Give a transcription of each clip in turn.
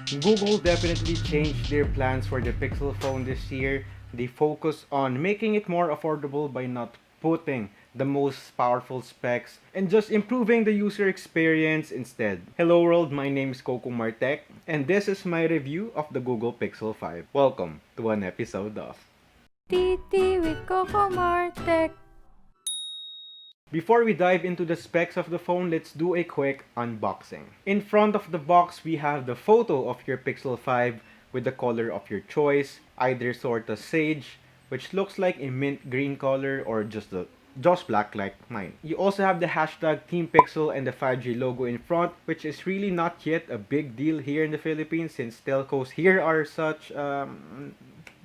Google definitely changed their plans for the Pixel phone this year. They focus on making it more affordable by not putting the most powerful specs and just improving the user experience instead. Hello world, my name is Coco Martek and this is my review of the Google Pixel 5. Welcome to an episode of TT with Coco Martech. Before we dive into the specs of the phone, let's do a quick unboxing. In front of the box, we have the photo of your Pixel 5 with the color of your choice, either sort of sage, which looks like a mint green color, or just black like mine. You also have the hashtag Team Pixel and the 5G logo in front, which is really not yet a big deal here in the Philippines since telcos here are such,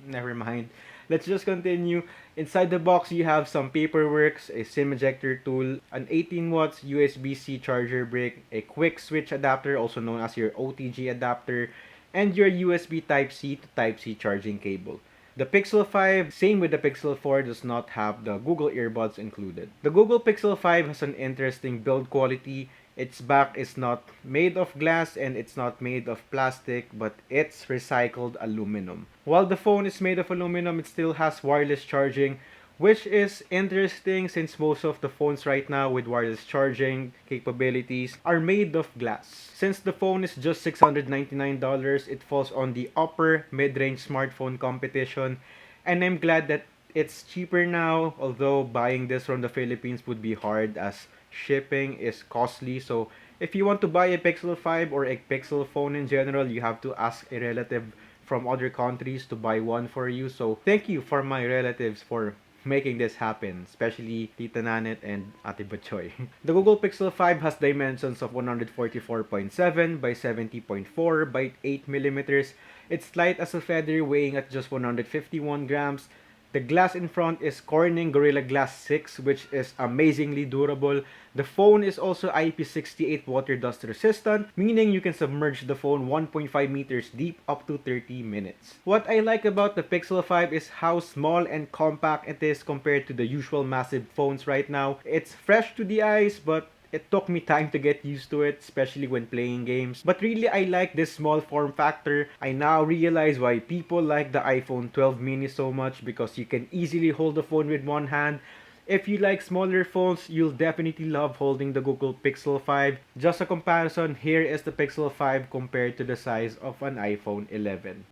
never mind. Let's just continue. Inside the box, you have some paperwork, a SIM ejector tool, an 18 watts USB-C charger brick, a quick switch adapter, also known as your OTG adapter, and your USB Type-C to Type-C charging cable. The Pixel 5, same with the Pixel 4, does not have the Google earbuds included. The Google Pixel 5 has an interesting build quality. Its back is not made of glass and it's not made of plastic, but it's recycled aluminum. While the phone is made of aluminum, it still has wireless charging, which is interesting since most of the phones right now with wireless charging capabilities are made of glass. Since the phone is just $699, it falls on the upper mid-range smartphone competition, and I'm glad that it's cheaper now, although buying this from the Philippines would be hard as shipping is costly. So if you want to buy a Pixel 5 or a Pixel phone in general, you have to ask a relative from other countries to buy one for you. So thank you for my relatives for making this happen, especially Tita Nanet and Ate Bachoy. The Google Pixel 5 has dimensions of 144.7 by 70.4 by 8 millimeters. It's light as a feather, weighing at just 151 grams. The glass in front is Corning Gorilla Glass 6, which is amazingly durable. The phone is also IP68 water dust resistant, meaning you can submerge the phone 1.5 meters deep up to 30 minutes. What I like about the Pixel 5 is how small and compact it is compared to the usual massive phones right now. It's fresh to the eyes, but it took me time to get used to it, especially when playing games. But really, I like this small form factor. I now realize why people like the iPhone 12 mini so much, because you can easily hold the phone with one hand. If you like smaller phones, you'll definitely love holding the Google Pixel 5. Just a comparison, here is the Pixel 5 compared to the size of an iPhone 11.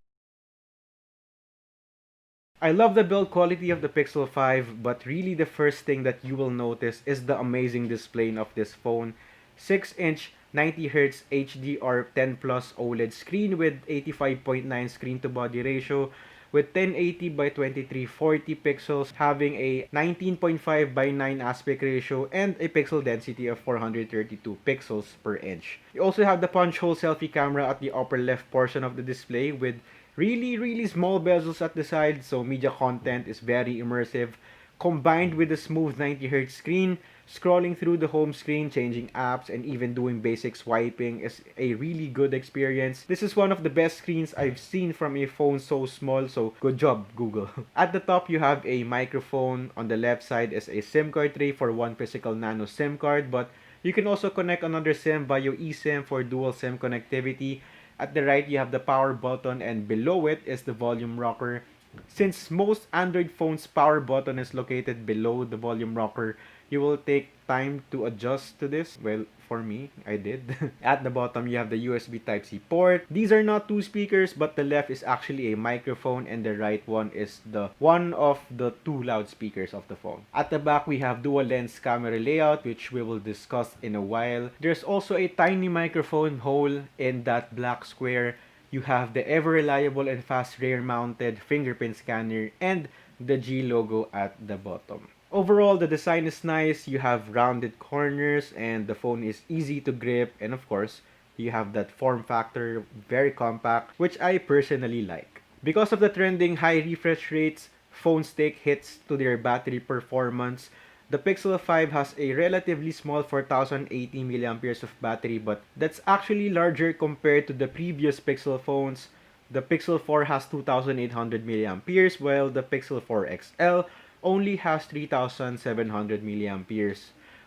I love the build quality of the Pixel 5, but really the first thing that you will notice is the amazing display of this phone. 6-inch 90Hz HDR10 Plus OLED screen with 85.9 screen to body ratio with 1080 by 2340 pixels, having a 19.5 by 9 aspect ratio and a pixel density of 432 pixels per inch. You also have the punch hole selfie camera at the upper left portion of the display with really small bezels at the side, so media content is very immersive. Combined with the smooth 90Hz screen, scrolling through the home screen, changing apps, and even doing basic swiping is a really good experience. This is one of the best screens I've seen from a phone so small, so good job, Google. At the top, you have a microphone. On the left side is a SIM card tray for one physical nano SIM card, but you can also connect another SIM via eSIM for dual SIM connectivity. At the right, you have the power button, and below it is the volume rocker. Since most Android phones' power button is located below the volume rocker, you will take time to adjust to this. Well, for me, I did. At the bottom, you have the USB Type-C port. These are not two speakers, but the left is actually a microphone and the right one is the one of the two loudspeakers of the phone. At the back, we have dual lens camera layout, which we will discuss in a while. There's also a tiny microphone hole in that black square. You have the ever reliable and fast rear mounted fingerprint scanner and the G logo at the bottom. Overall, the design is nice. You have rounded corners and the phone is easy to grip, and of course, you have that form factor, very compact, which I personally like. Because of the trending high refresh rates, phones take hits to their battery performance. The Pixel 5 has a relatively small 4080 mAh of battery, but that's actually larger compared to the previous Pixel phones. The Pixel 4 has 2800 mAh, while the Pixel 4 XL only has 3700 mAh.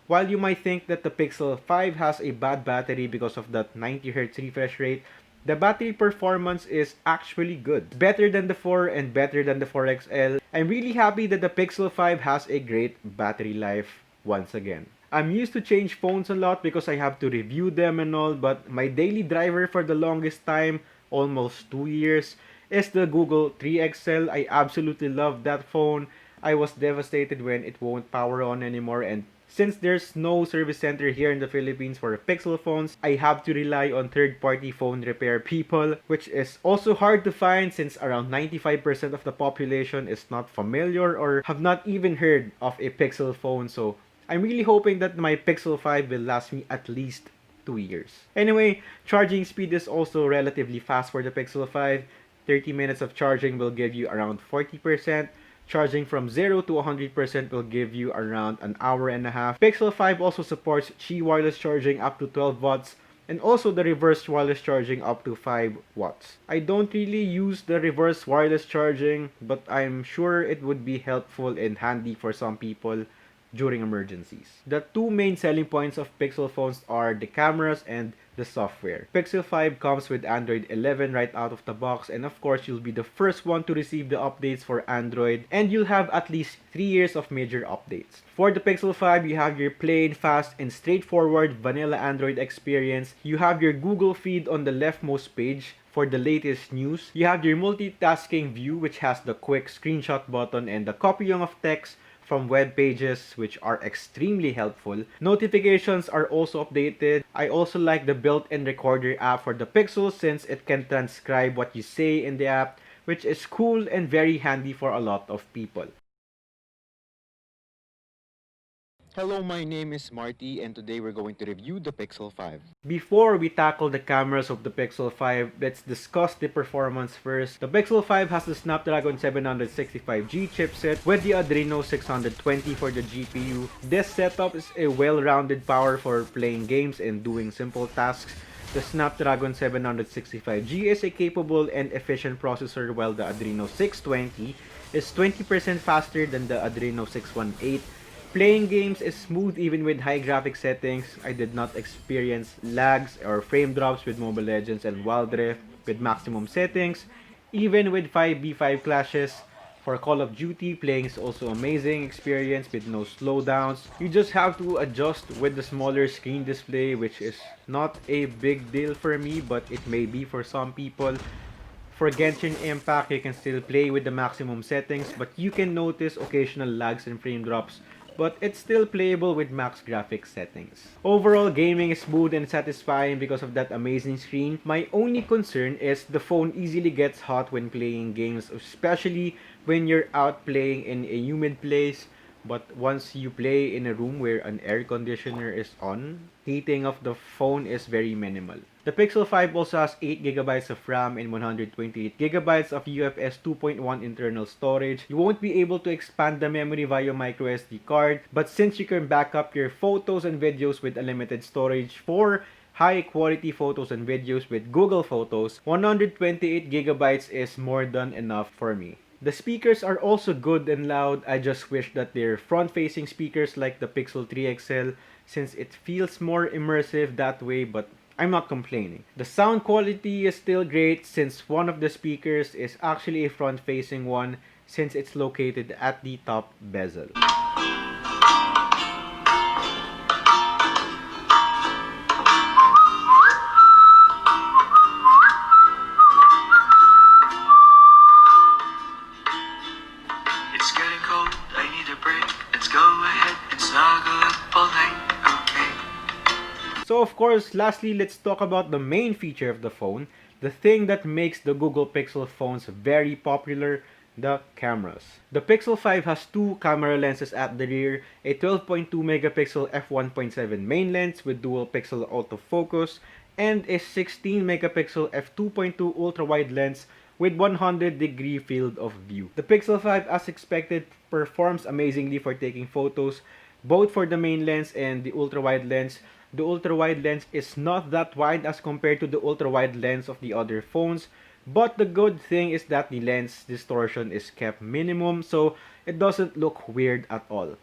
While you might think that the Pixel 5 has a bad battery because of that 90Hz refresh rate, The battery performance is actually good. Better than the 4 and better than the 4 XL. I'm really happy that the Pixel 5 has a great battery life once again. I'm used to change phones a lot because I have to review them and all, but my daily driver for the longest time, almost 2 years, is the Google 3XL. I absolutely love that phone. I was devastated when it won't power on anymore, and since there's no service center here in the Philippines for Pixel phones, I have to rely on third-party phone repair people, which is also hard to find since around 95% of the population is not familiar or have not even heard of a Pixel phone. So I'm really hoping that my Pixel 5 will last me at least 2 years. Anyway, charging speed is also relatively fast for the Pixel 5. 30 minutes of charging will give you around 40%. Charging from 0 to 100% will give you around an hour and a half. Pixel 5 also supports Qi wireless charging up to 12 watts and also the reverse wireless charging up to 5 watts. I don't really use the reverse wireless charging, but I'm sure it would be helpful and handy for some people during emergencies. The two main selling points of Pixel phones are the cameras and the software. Pixel 5 comes with Android 11 right out of the box, and of course you'll be the first one to receive the updates for Android, and you'll have at least 3 years of major updates. For the Pixel 5, you have your plain, fast, and straightforward vanilla Android experience. You have your Google feed on the leftmost page for the latest news. You have your multitasking view, which has the quick screenshot button and the copying of text from web pages, which are extremely helpful. Notifications are also updated. I also like the built-in recorder app for the Pixel since it can transcribe what you say in the app, which is cool and very handy for a lot of people. Hello, my name is Marty and today we're going to review the Pixel 5. Before we tackle the cameras of the Pixel 5, let's discuss the performance first. The Pixel 5 has the Snapdragon 765G chipset with the Adreno 620 for the GPU. This setup is a well-rounded power for playing games and doing simple tasks. The Snapdragon 765G is a capable and efficient processor while the Adreno 620 is 20% faster than the Adreno 618. Playing games is smooth even with high graphic settings. I did not experience lags or frame drops with Mobile Legends and Wild Rift with maximum settings. Even with 5v5 clashes, for Call of Duty, playing is also amazing experience with no slowdowns. You just have to adjust with the smaller screen display, which is not a big deal for me, but it may be for some people. For Genshin Impact, you can still play with the maximum settings, but you can notice occasional lags and frame drops, but it's still playable with max graphics settings. Overall, gaming is smooth and satisfying because of that amazing screen. My only concern is the phone easily gets hot when playing games, especially when you're out playing in a humid place. But once you play in a room where an air conditioner is on, heating of the phone is very minimal. The Pixel 5 also has 8GB of RAM and 128GB of UFS 2.1 internal storage. You won't be able to expand the memory via microSD card, but since you can back up your photos and videos with unlimited storage for high quality photos and videos with Google Photos, 128GB is more than enough for me. The speakers are also good and loud. I just wish that they're front-facing speakers like the Pixel 3 XL since it feels more immersive that way, but I'm not complaining. The sound quality is still great since one of the speakers is actually a front-facing one since it's located at the top bezel. It's getting cold, I need a break. Let's go ahead and snuggle up all night, okay? So of course, lastly, let's talk about the main feature of the phone, the thing that makes the Google Pixel phones very popular, the cameras. The Pixel 5 has two camera lenses at the rear, a 12.2 megapixel f1.7 main lens with dual pixel autofocus, and a 16 megapixel f2.2 ultra-wide lens with 100-degree field of view. The Pixel 5, as expected, performs amazingly for taking photos, both for the main lens and the ultra-wide lens. The ultra-wide lens is not that wide as compared to the ultra-wide lens of the other phones, but the good thing is that the lens distortion is kept minimum, so it doesn't look weird at all.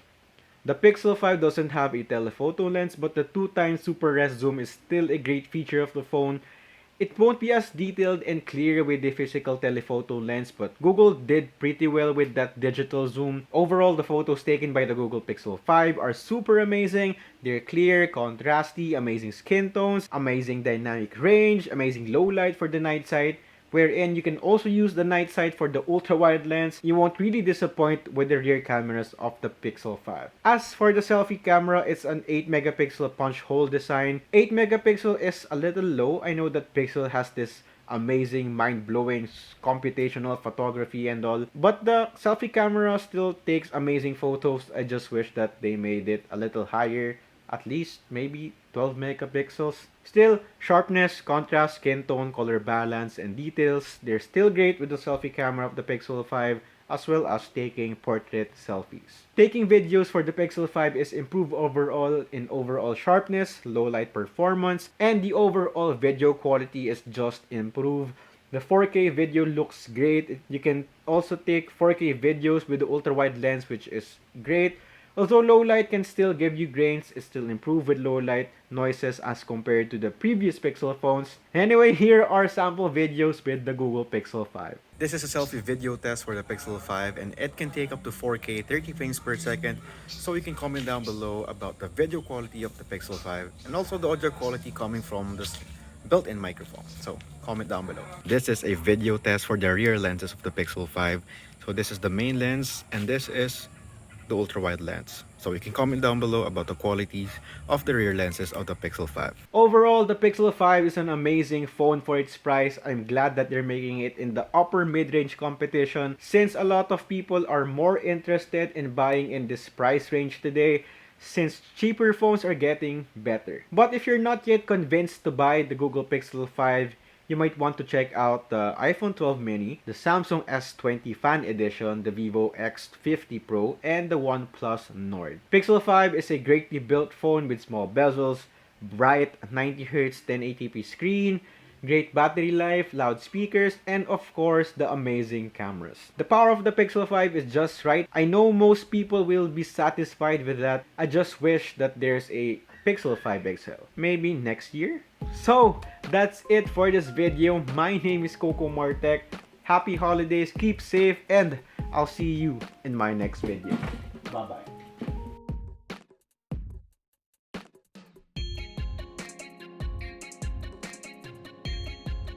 The Pixel 5 doesn't have a telephoto lens, but the 2x super res zoom is still a great feature of the phone. It won't be as detailed and clear with the physical telephoto lens, but Google did pretty well with that digital zoom. Overall, the photos taken by the Google Pixel 5 are super amazing. They're clear, contrasty, amazing skin tones, amazing dynamic range, amazing low light for the night sight, wherein you can also use the night sight for the ultra-wide lens. You won't really disappoint with the rear cameras of the Pixel 5. As for the selfie camera, it's an 8 megapixel punch hole design. 8 megapixel is a little low. I know that Pixel has this amazing, mind-blowing computational photography and all, but the selfie camera still takes amazing photos. I just wish that they made it a little higher, at least maybe 12 megapixels. Still, sharpness, contrast, skin tone, color balance, and details, they're still great with the selfie camera of the Pixel 5, as well as taking portrait selfies. Taking videos for the Pixel 5 is improved overall in overall sharpness, low light performance, and the overall video quality is just improved. The 4K video looks great. You can also take 4K videos with the ultra-wide lens, which is great. Although low light can still give you grains, it's still improved with low light noises as compared to the previous Pixel phones. Anyway, here are sample videos with the Google Pixel 5. This is a selfie video test for the Pixel 5 and it can take up to 4K 30 frames per second, so you can comment down below about the video quality of the Pixel 5 and also the audio quality coming from this built-in microphone. So comment down below. This is a video test for the rear lenses of the Pixel 5. So this is the main lens and this is the ultra-wide lens. So you can comment down below about the qualities of the rear lenses of the Pixel 5. Overall, the Pixel 5 is an amazing phone for its price. I'm glad that they're making it in the upper mid-range competition, since a lot of people are more interested in buying in this price range today, since cheaper phones are getting better. But if you're not yet convinced to buy the Google Pixel 5, you might want to check out the iPhone 12 mini, the Samsung S20 Fan Edition, the Vivo X50 Pro, and the OnePlus Nord. Pixel 5 is a greatly built phone with small bezels, bright 90Hz 1080p screen, great battery life, loud speakers, and of course, the amazing cameras. The power of the Pixel 5 is just right. I know most people will be satisfied with that. I just wish that there's a Pixel 5 XL. Maybe next year? So, that's it for this video. My name is Coco Martech. Happy holidays, keep safe, and I'll see you in my next video. Bye-bye.